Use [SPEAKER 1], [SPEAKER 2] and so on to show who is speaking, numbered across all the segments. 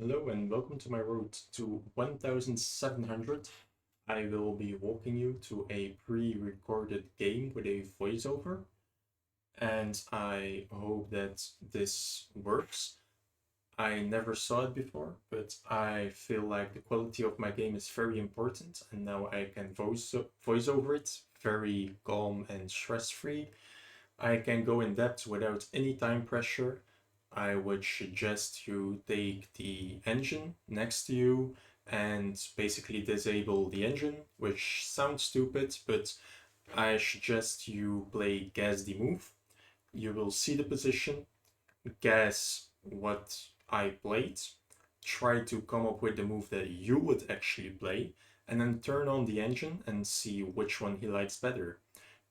[SPEAKER 1] Hello and welcome to my road to 1700. I will be walking you to a pre-recorded game with a voiceover, and I hope that this works. I never saw it before, but I feel like the quality of my game is very important, and now I can voice over it very calm and stress-free. I can go in depth without any time pressure. I would suggest you take the engine next to you and basically disable the engine, which sounds stupid, but I suggest you play Guess the Move. You will see the position, guess what I played, try to come up with the move that you would actually play, and then turn on the engine and see which one he likes better.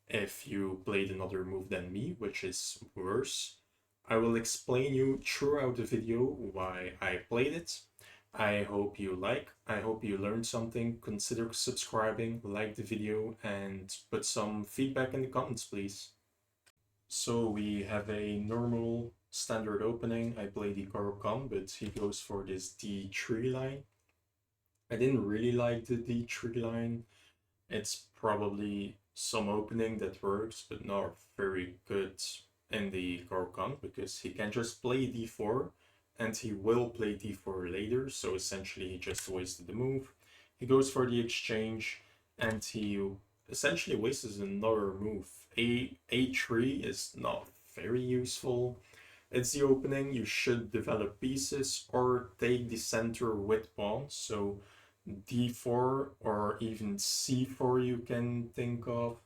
[SPEAKER 1] If you played another move than me, which is worse, I will explain you throughout the video why I played it. I hope you learned something. Consider subscribing, like the video, and put some feedback in the comments, please. So we have a normal standard opening. I play the Caro-Kann, but he goes for this D3 line. I didn't really like the D3 line. It's probably some opening that works, but not very good in the Caro-Kann because he can just play d4 and he will play d4 later, so essentially he just wasted the move. He goes for the exchange and he essentially wastes another move. A3 is not very useful. It's the opening, you should develop pieces or take the center with pawns, so d4 or even c4 you can think of,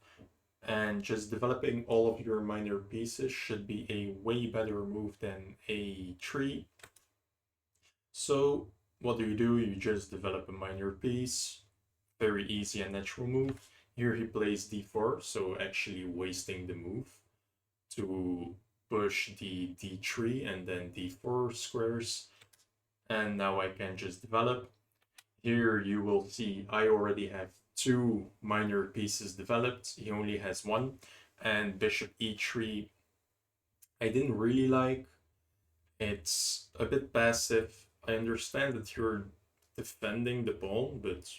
[SPEAKER 1] and just developing all of your minor pieces should be a way better move than a3. So what do? You just develop a minor piece, very easy and natural move. Here he plays d4, so actually wasting the move to push the d3 and then d4 squares, and now I can just develop. Here you will see I already have two minor pieces developed. He only has one. And bishop e3 I didn't really like. It's a bit passive. I understand that you're defending the pawn, but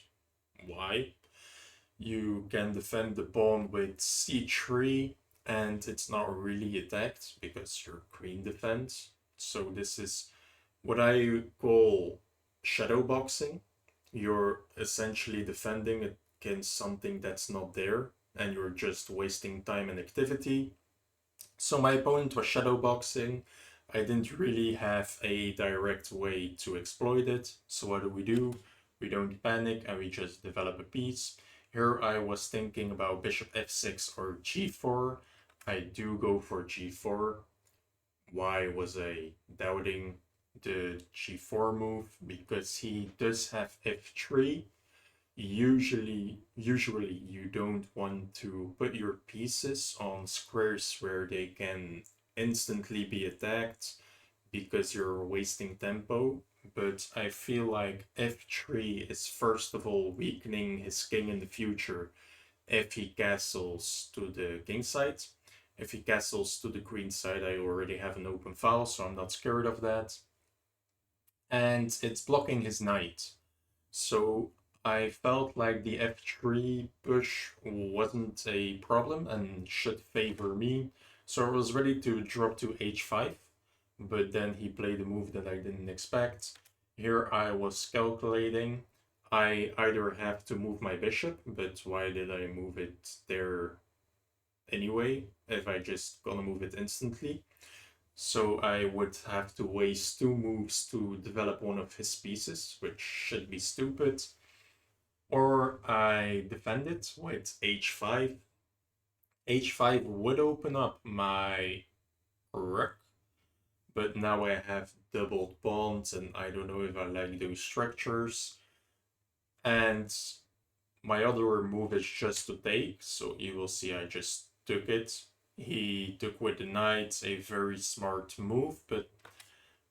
[SPEAKER 1] why? You can defend the pawn with c3 and it's not really attacked because your queen defends. So this is what I call shadow boxing. You're essentially defending against something that's not there and you're just wasting time and activity. So my opponent was shadowboxing. I didn't really have a direct way to exploit it. So what do? We don't panic and we just develop a piece. Here I was thinking about bishop f6 or g4. I do go for g4. Why was I doubting the g4 move? Because he does have f3. Usually you don't want to put your pieces on squares where they can instantly be attacked because you're wasting tempo. But I feel like f3 is first of all weakening his king in the future if he castles to the king side. If he castles to the queen side, I already have an open file, so I'm not scared of that. And it's blocking his knight. So I felt like the f3 push wasn't a problem and should favor me. So I was ready to drop to h5, but then he played a move that I didn't expect. Here I was calculating. I either have to move my bishop, but why did I move it there anyway if I just gonna move it instantly? So I would have to waste two moves to develop one of his pieces, which should be stupid. Or I defend it with h5. h5 would open up my rook, but now I have doubled pawns and I don't know if I like those structures. And my other move is just to take, so you will see I just took it. He took with the knight, a very smart move, but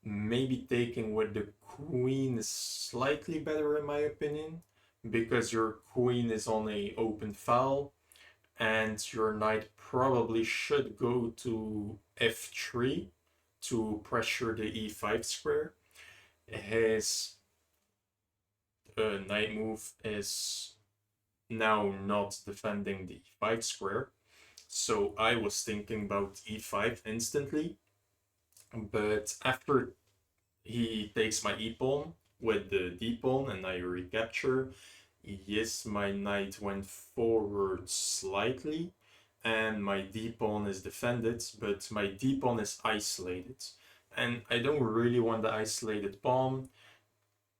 [SPEAKER 1] maybe taking with the queen is slightly better in my opinion, because your queen is on a open file and your knight probably should go to f3 to pressure the e5 square. his knight move is now not defending the e5 square. So I was thinking about e5 instantly, but after he takes my e pawn with the d pawn and I recapture, yes, my knight went forward slightly and my d pawn is defended, but my d pawn is isolated. And I don't really want the isolated pawn,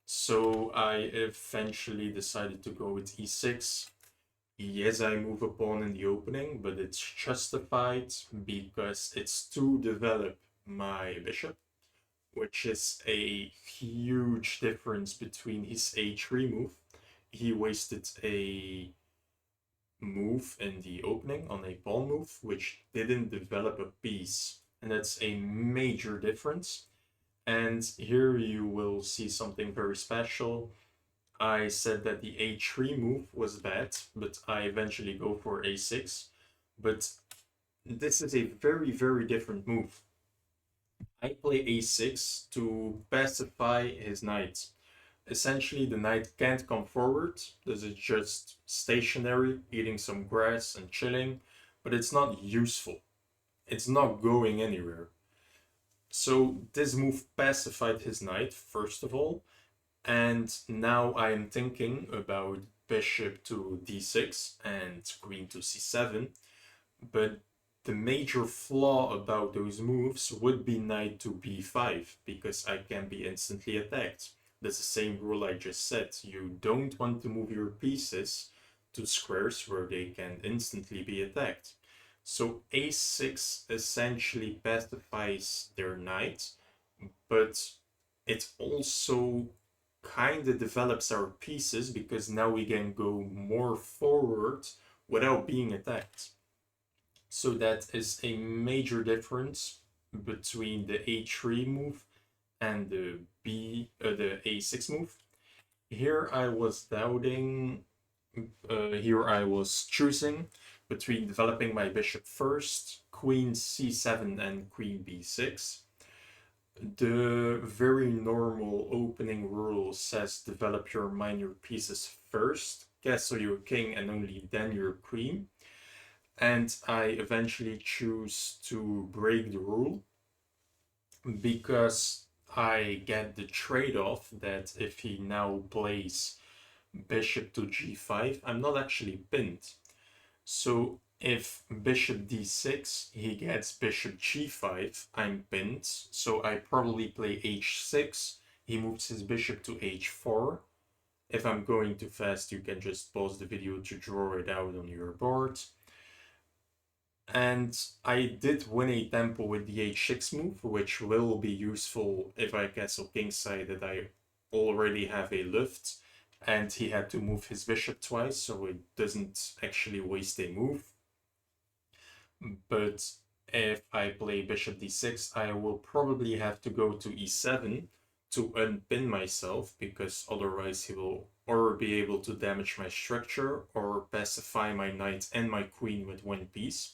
[SPEAKER 1] so I eventually decided to go with e6. Yes, I move a pawn in the opening, but it's justified because it's to develop my bishop, which is a huge difference between his a3 move. He wasted a move in the opening on a pawn move, which didn't develop a piece, and that's a major difference. And here you will see something very special. I said that the a3 move was bad, but I eventually go for a6. But this is a very, very different move. I play a6 to pacify his knight. Essentially, the knight can't come forward. This is just stationary, eating some grass and chilling, but it's not useful. It's not going anywhere. So this move pacified his knight, first of all, and now I am thinking about bishop to d6 and queen to c7, but the major flaw about those moves would be knight to b5, because I can be instantly attacked. That's the same rule I just said. You don't want to move your pieces to squares where they can instantly be attacked. So a6 essentially pacifies their knight, but it also kind of develops our pieces because now we can go more forward without being attacked. So that is a major difference between the a3 move and the the a6 move. Here I was doubting. Here I was choosing between developing my bishop first, queen c7 and queen b6. The very normal opening rule says develop your minor pieces first, castle your king and only then your queen. And I eventually choose to break the rule because I get the trade-off that if he now plays bishop to g5, I'm not actually pinned. So if bishop d6, he gets bishop g5, I'm pinned. So I probably play h6, he moves his bishop to h4. If I'm going too fast, you can just pause the video to draw it out on your board. And I did win a tempo with the h6 move, which will be useful if I castle kingside that I already have a lift. And he had to move his bishop twice, so it doesn't actually waste a move. But if I play bishop d6, I will probably have to go to e7 to unpin myself, because otherwise he will or be able to damage my structure or pacify my knight and my queen with one piece.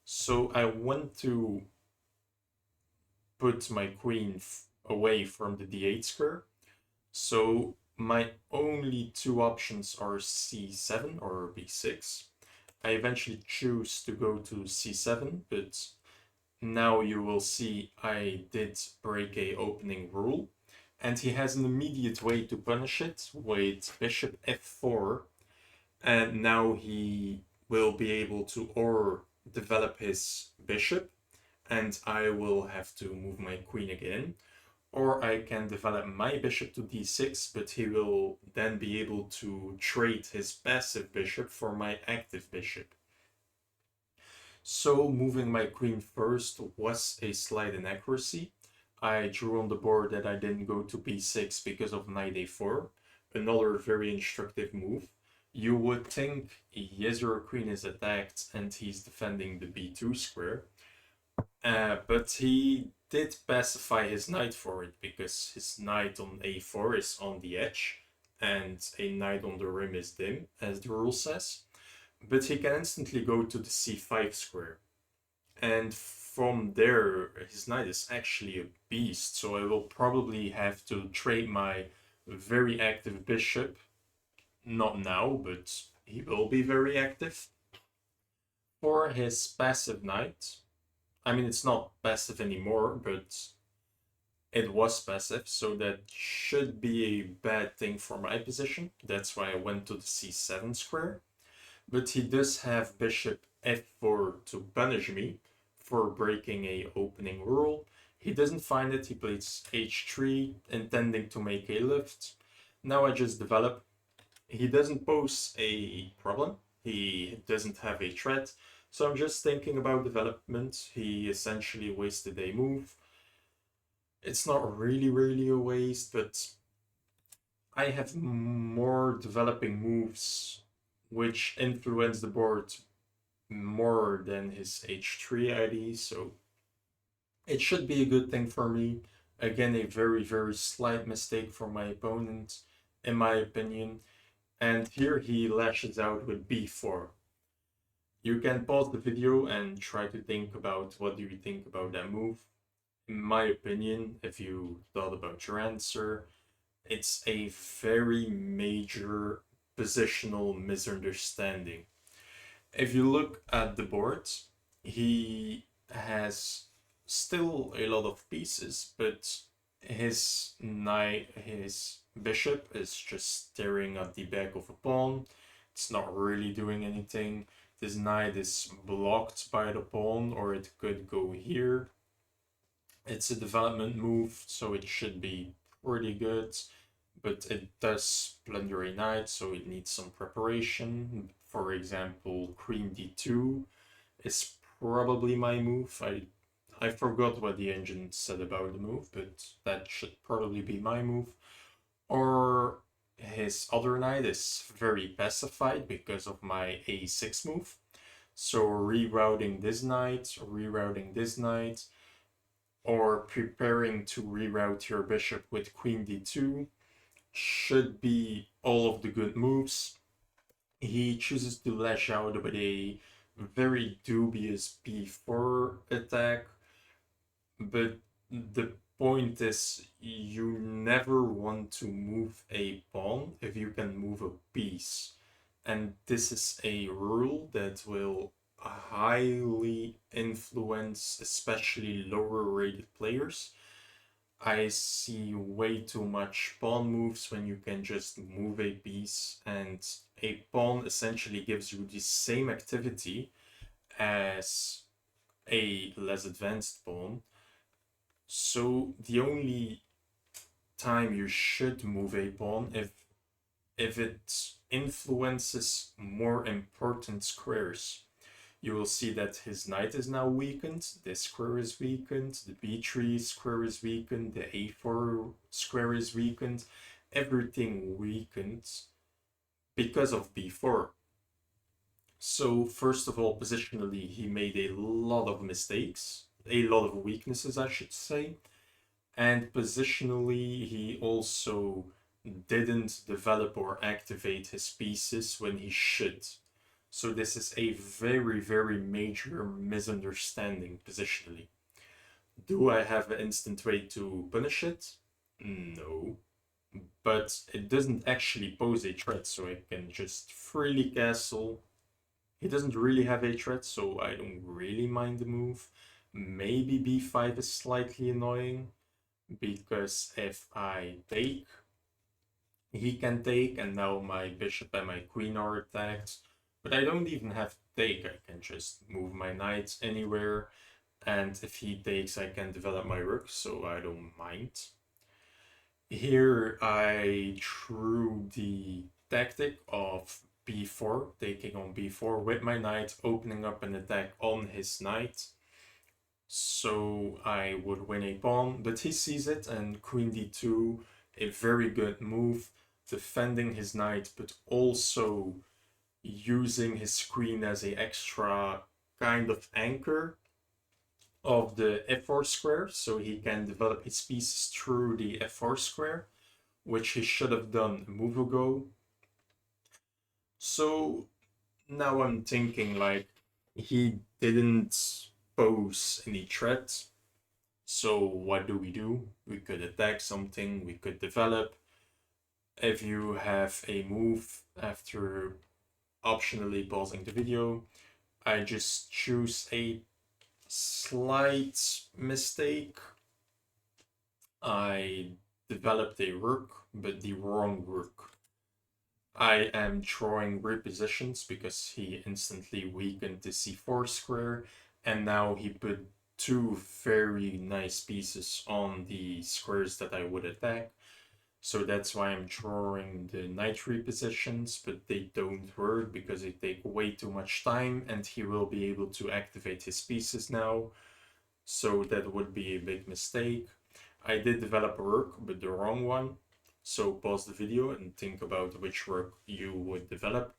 [SPEAKER 1] So I want to put my queen away from the d8 square. So my only two options are c7 or b6. I eventually choose to go to c7, but now you will see I did break a opening rule, and he has an immediate way to punish it with bishop f4, and now he will be able to or develop his bishop, and I will have to move my queen again, or I can develop my bishop to d6, but he will then be able to trade his passive bishop for my active bishop. So moving my queen first was a slight inaccuracy. I drew on the board that I didn't go to b6 because of knight a4, another very instructive move. You would think, yes, your queen is attacked and he's defending the b2 square, but he did pacify his knight for it, because his knight on a4 is on the edge and a knight on the rim is dim, as the rule says. But he can instantly go to the c5 square. And from there, his knight is actually a beast, so I will probably have to trade my very active bishop. Not now, but he will be very active. For his passive knight, I mean, it's not passive anymore, but it was passive, so that should be a bad thing for my position. That's why I went to the c7 square. But he does have bishop f4 to punish me for breaking a opening rule. He doesn't find it, he plays h3, intending to make a lift. Now I just develop. He doesn't pose a problem, he doesn't have a threat, so I'm just thinking about development. He essentially wasted a move. It's not really a waste, but I have more developing moves which influence the board more than his h3 ID, so it should be a good thing for me. Again, a very slight mistake for my opponent, in my opinion. And here he lashes out with b4. You can pause the video and try to think about what do you think about that move. In my opinion, if you thought about your answer, it's a very major positional misunderstanding. If you look at the board, he has still a lot of pieces, but his knight, his bishop is just staring at the back of a pawn. It's not really doing anything. This knight is blocked by the pawn, or it could go here. It's a development move, so it should be pretty good, but it does plunder a knight, so it needs some preparation. For example, queen d2 is probably my move. I forgot what the engine said about the move, but that should probably be my move. Or his other knight is very pacified because of my a6 move. So rerouting this knight, or preparing to reroute your bishop with queen d2 should be all of the good moves. He chooses to lash out with a very dubious b4 attack, but the point is you never want to move a pawn if you can move a piece. And this is a rule that will highly influence especially lower rated players. I see way too much pawn moves when you can just move a piece, and a pawn essentially gives you the same activity as a less advanced pawn. So the only time you should move a pawn if it influences more important squares. You will see that his knight is now weakened, this square is weakened, the b3 square is weakened, the a4 square is weakened, everything weakened because of b4. So first of all, positionally, he made a lot of mistakes, a lot of weaknesses, I should say. And positionally, he also didn't develop or activate his pieces when he should. So this is a very major misunderstanding positionally. Do I have an instant way to punish it? No. But it doesn't actually pose a threat, so I can just freely castle. He doesn't really have a threat, so I don't really mind the move. Maybe b5 is slightly annoying, because if I take, he can take, and now my bishop and my queen are attacked. But I don't even have to take, I can just move my knights anywhere, and if he takes I can develop my rook, so I don't mind. Here I drew the tactic of b4, taking on b4 with my knight, opening up an attack on his knight. So I would win a pawn, but he sees it, and queen d2, a very good move, defending his knight, but also using his queen as a extra kind of anchor of the f4 square, so he can develop his pieces through the f4 square, which he should have done a move ago. So now I'm thinking, like, he didn't pose any threat. So what do? We could attack something, we could develop. If you have a move after optionally pausing the video, I just choose a slight mistake. I developed a rook, but the wrong rook. I am drawing repositions because he instantly weakened the c4 square, and now he put two very nice pieces on the squares that I would attack. So that's why I'm drawing the knight repositions, but they don't work because they take way too much time, and he will be able to activate his pieces now. So that would be a big mistake. I did develop a rook, but the wrong one. So pause the video and think about which rook you would develop.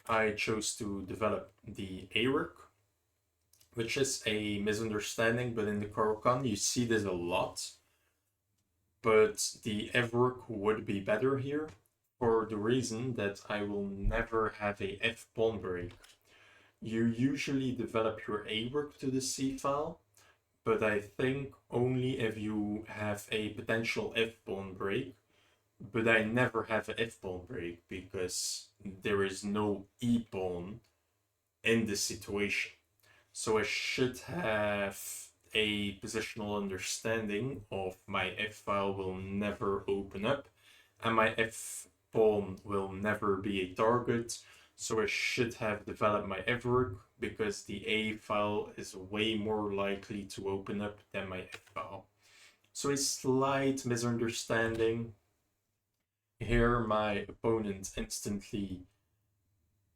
[SPEAKER 1] I chose to develop the A rook, which is a misunderstanding, but in the Caro-Kann you see this a lot. But the F rook would be better here for the reason that I will never have a F pawn break. You usually develop your A rook to the C file, but I think only if you have a potential F pawn break. But I never have an F pawn break because there is no E pawn in this situation. So I should have a positional understanding of my F file will never open up, and my F pawn will never be a target. So I should have developed my F rook because the A file is way more likely to open up than my F file. So a slight misunderstanding. Here my opponent instantly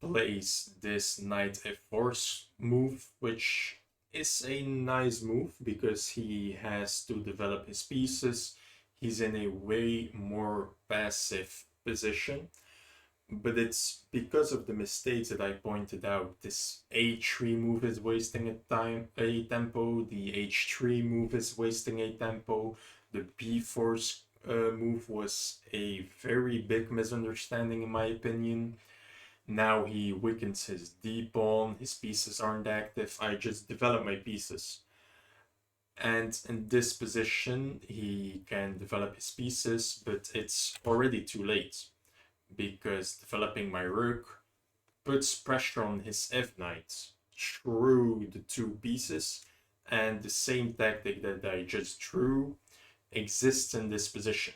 [SPEAKER 1] plays this knight f4 move, which is a nice move because he has to develop his pieces. He's in a way more passive position, but it's because of the mistakes that I pointed out. This h3 move is wasting a tempo, the h3 move is wasting a tempo, the b4 move was a very big misunderstanding in my opinion. Now he weakens his d pawn, his pieces aren't active, I just develop my pieces. And in this position he can develop his pieces, but it's already too late because developing my rook puts pressure on his f-knight through the two pieces, and the same tactic that I just drew exists in this position.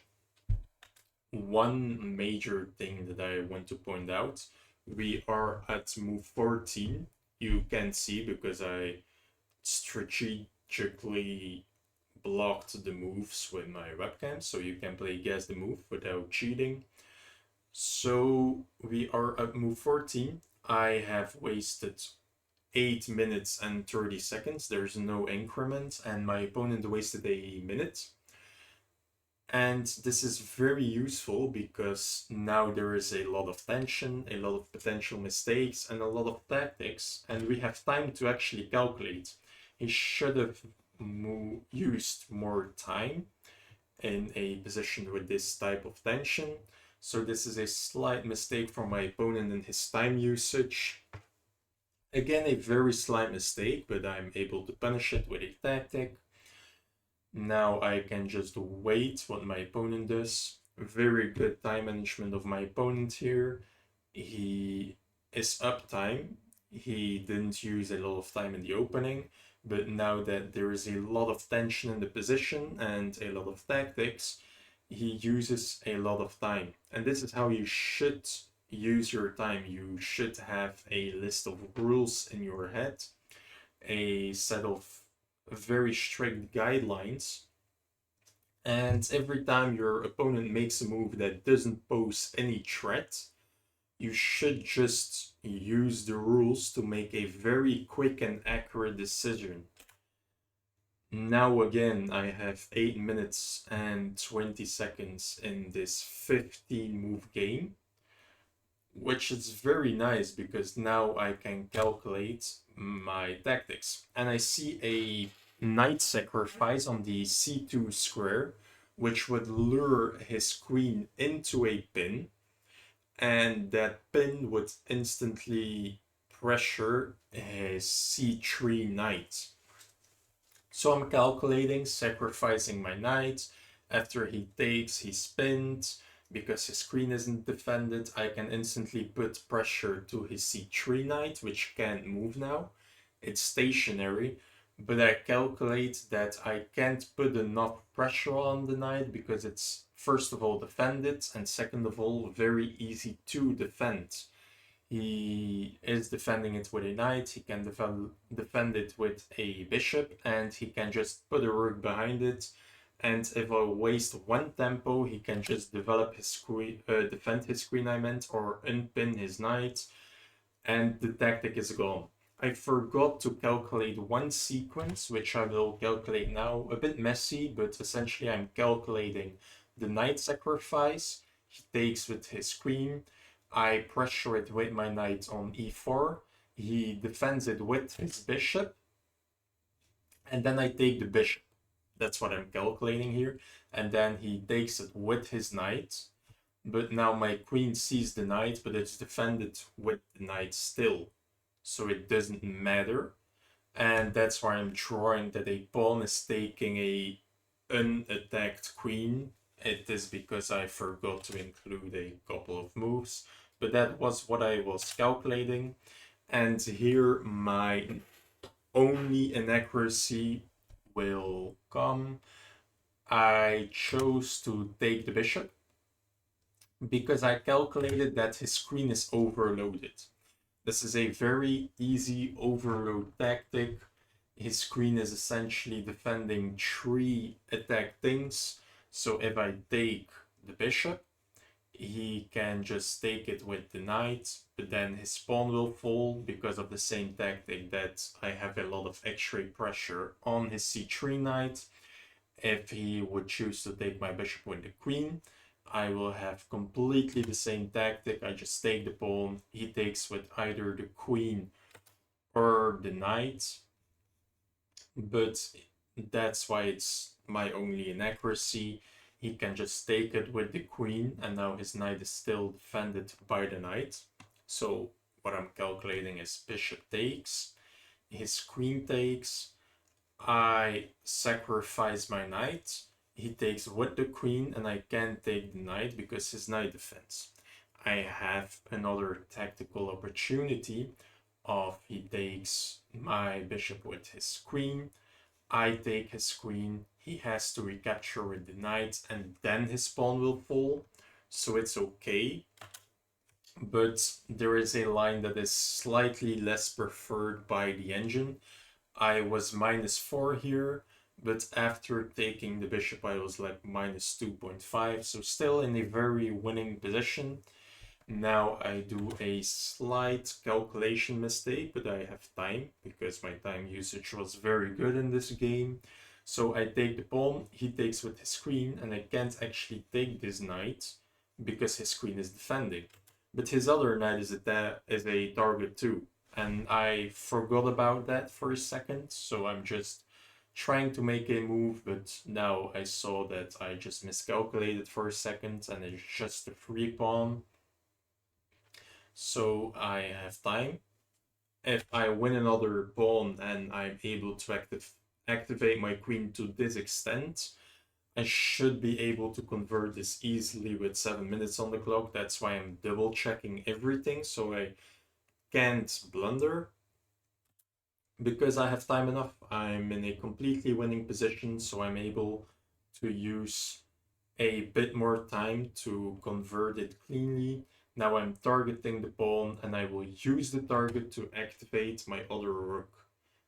[SPEAKER 1] One major thing that I want to point out, we are at move 14. You can see because I strategically blocked the moves with my webcam, so you can play guess the move without cheating. So we are at move 14. I have wasted 8 minutes and 30 seconds. There's no increment, and my opponent wasted a minute. And this is very useful because now there is a lot of tension, a lot of potential mistakes, and a lot of tactics, and we have time to actually calculate. He should have used more time in a position with this type of tension. So this is a slight mistake from my opponent in his time usage. Again, a very slight mistake, but I'm able to punish it with a tactic. Now I can just wait what my opponent does. Very good time management of my opponent here. He is up time. He didn't use a lot of time in the opening, but now that there is a lot of tension in the position and a lot of tactics, he uses a lot of time. And this is how you should use your time. You should have a list of rules in your head, a set of very strict guidelines, and every time your opponent makes a move that doesn't pose any threat, you should just use the rules to make a very quick and accurate decision. Now again, I have 8 minutes and 20 seconds in this 15 move game, which is very nice because now I can calculate my tactics. And I see a knight sacrifice on the c2 square, which would lure his queen into a pin, and that pin would instantly pressure his c3 knight. So I'm calculating, sacrificing my knight. After he takes, he spins. Because his queen isn't defended, I can instantly put pressure to his c3 knight, which can't move now. It's stationary, but I calculate that I can't put enough pressure on the knight because it's first of all defended and second of all very easy to defend. He is defending it with a knight, he can defend it with a bishop, and he can just put a rook behind it. And if I waste one tempo, he can just develop his queen, defend his queen, I meant, or unpin his knight, and the tactic is gone. I forgot to calculate one sequence, which I will calculate now. A bit messy, but essentially I'm calculating the knight sacrifice. He takes with his queen. I pressure it with my knight on e4. He defends it with his bishop. And then I take the bishop. That's what I'm calculating here. And then he takes it with his knight. But now my queen sees the knight, but it's defended with the knight still. So it doesn't matter. And that's why I'm drawing that a pawn is taking a unattacked queen. It is because I forgot to include a couple of moves. But that was what I was calculating. And here my only inaccuracy will come. I chose to take the bishop because I calculated that his queen is overloaded. This is a very easy overload tactic. His queen is essentially defending 3 attack things. So if I take the bishop, he can just take it with the knight, but then his pawn will fall because of the same tactic that I have a lot of x-ray pressure on his c3 knight. If he would choose to take my bishop with the queen, I will have completely the same tactic. I just take the pawn, he takes with either the queen or the knight. But that's why it's my only inaccuracy. He can just take it with the queen, and now his knight is still defended by the knight. So what I'm calculating is bishop takes, his queen takes, I sacrifice my knight, he takes with the queen, and I can't take the knight because his knight defends. I have another tactical opportunity of he takes my bishop with his queen, I take his queen, he has to recapture with the knight, and then his pawn will fall, so it's okay. But there is a line that is slightly less preferred by the engine. I was -4 here, but after taking the bishop I was like -2.5, so still in a very winning position. Now I do a slight calculation mistake, but I have time because my time usage was very good in this game. So I take the pawn, he takes with his queen, and I can't actually take this knight because his queen is defending. But his other knight is a target too, and I forgot about that for a second, so I'm just trying to make a move, but now I saw that I just miscalculated for a second and it's just a free pawn. So I have time. If I win another pawn and I'm able to activate my queen to this extent, I should be able to convert this easily with 7 minutes on the clock. That's why I'm double checking everything so I can't blunder. Because I have time enough, I'm in a completely winning position, so I'm able to use a bit more time to convert it cleanly. Now I'm targeting the pawn and I will use the target to activate my other rook.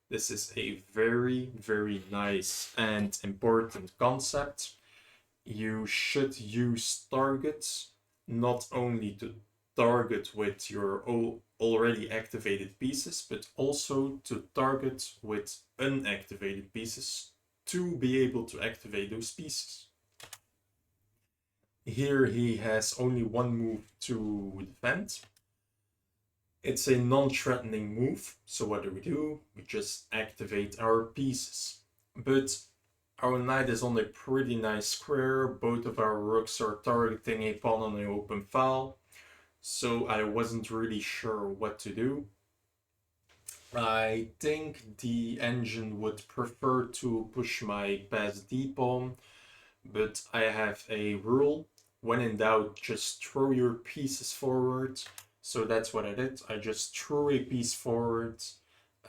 [SPEAKER 1] This is a very, very nice and important concept. You should use targets not only to target with your already activated pieces, but also to target with unactivated pieces to be able to activate those pieces. Here he has only one move to defend. It's a non-threatening move, so what do? We just activate our pieces. But our knight is on a pretty nice square, both of our rooks are targeting a pawn on an open file, so I wasn't really sure what to do. I think the engine would prefer to push my pass D pawn, but I have a rule. When in doubt, just throw your pieces forward. So that's what I did. I just threw a piece forward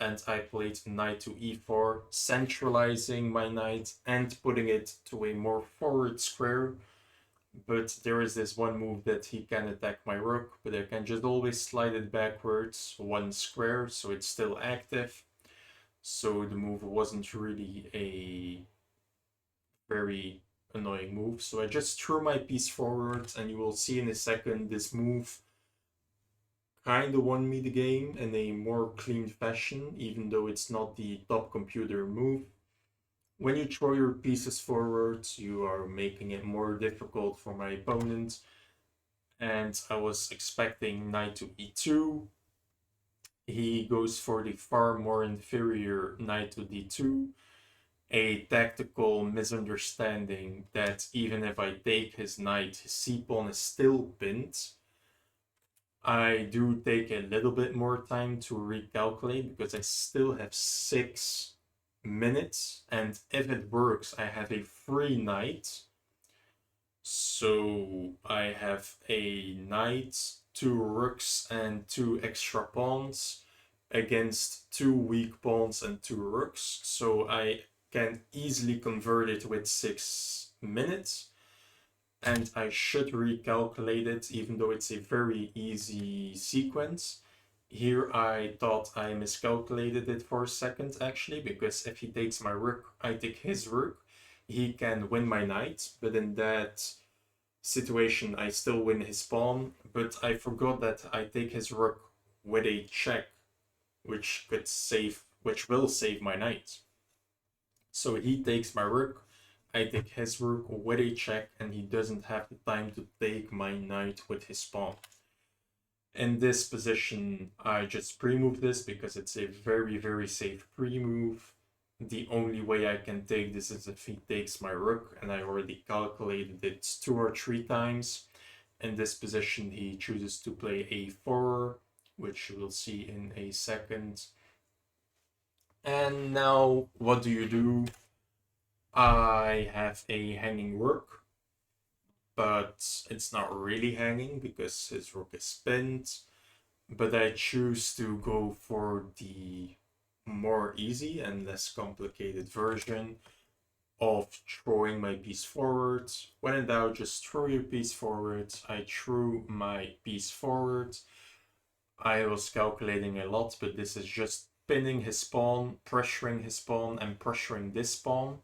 [SPEAKER 1] and I played knight to e4, centralizing my knight and putting it to a more forward square. But there is this one move that he can attack my rook, but I can just always slide it backwards one square, so it's still active. So the move wasn't really a very annoying move. So I just threw my piece forward, and you will see in a second this move kind of won me the game in a more clean fashion, even though it's not the top computer move. When you throw your pieces forward, you are making it more difficult for my opponent. And I was expecting knight to e2. He goes for the far more inferior knight to d2. A tactical misunderstanding that even if I take his knight, his c-pawn is still pinned. I do take a little bit more time to recalculate because I still have 6 minutes, and if it works, I have a free knight. So I have a knight, 2 rooks, and 2 extra pawns against 2 weak pawns and 2 rooks. So I can easily convert it with 6 minutes. And I should recalculate it, even though it's a very easy sequence. Here I thought I miscalculated it for a second, actually, because if he takes my rook, I take his rook. He can win my knight, but in that situation I still win his pawn. But I forgot that I take his rook with a check, which will save my knight. So he takes my rook, I take his rook with a check, and he doesn't have the time to take my knight with his pawn. In this position, I just pre-move this because it's a very, very safe pre-move. The only way I can take this is if he takes my rook, and I already calculated it 2 or 3 times. In this position, he chooses to play a4, which you will see in a second. And now, what do you do? I have a hanging rook, but it's not really hanging because his rook is pinned. But I choose to go for the more easy and less complicated version of throwing my piece forward. When in doubt, just throw your piece forward. I threw my piece forward. I was calculating a lot, but this is just pinning his pawn, pressuring his pawn, and pressuring this pawn.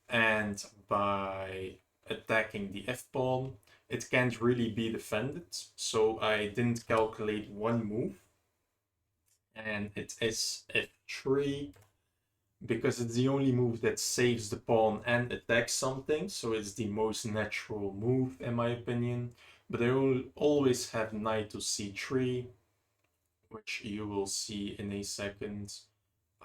[SPEAKER 1] And by attacking the f-pawn, it can't really be defended. So I didn't calculate one move. And it is f3 because it's the only move that saves the pawn and attacks something. So it's the most natural move in my opinion. But I will always have knight to c3, which you will see in a second.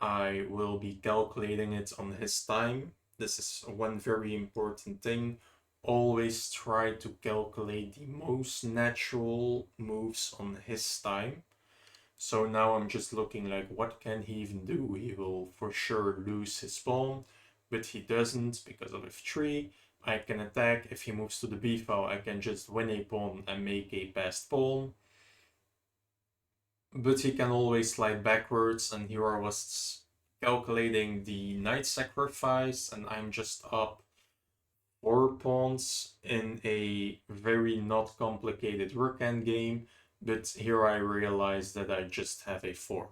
[SPEAKER 1] I will be calculating it on his time. This is one very important thing. Always try to calculate the most natural moves on his time. So now I'm just looking like, what can he even do? He will for sure lose his pawn, but he doesn't because of f3. I can attack. If he moves to the b file, I can just win a pawn and make a passed pawn. But he can always slide backwards, and here I was calculating the knight sacrifice, and I'm just up 4 pawns in a very not complicated rook endgame, but here I realized that I just have a fork.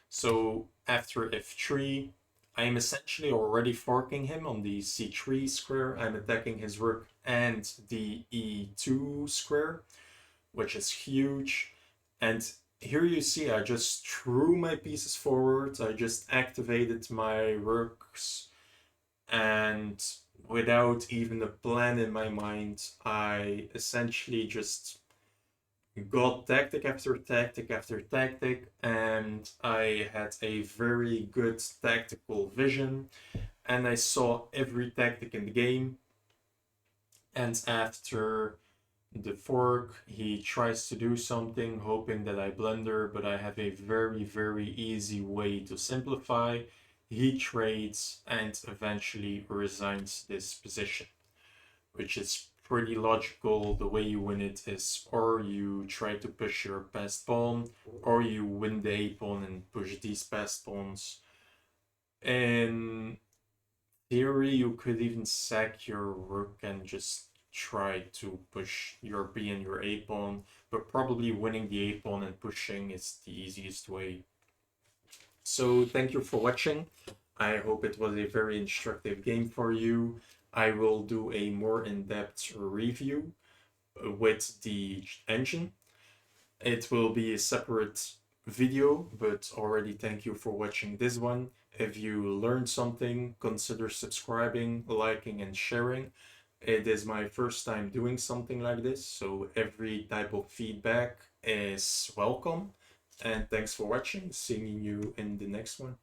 [SPEAKER 1] So after f3, I am essentially already forking him on the c3 square. I'm attacking his rook and the e2 square, which is huge. And here you see I just threw my pieces forward. I just activated my rooks, and without even a plan in my mind, I essentially just got tactic after tactic after tactic, and I had a very good tactical vision, and I saw every tactic in the game. And after the fork. He tries to do something hoping that I blunder, but I have a very, very easy way to simplify. He trades and eventually resigns this position, which is pretty logical. The way you win it is or you try to push your passed pawn, or you win the a pawn and push these passed pawns. In theory, you could even sack your rook and just try to push your b and your a pawn, but probably winning the a pawn and pushing is the easiest way. So thank you for watching. I hope it was a very instructive game for you. I will do a more in-depth review with the engine. It will be a separate video, but already thank you for watching this one. If you learned something, consider subscribing, liking, and sharing. It is my first time doing something like this, so every type of feedback is welcome. And thanks for watching. Seeing you in the next one.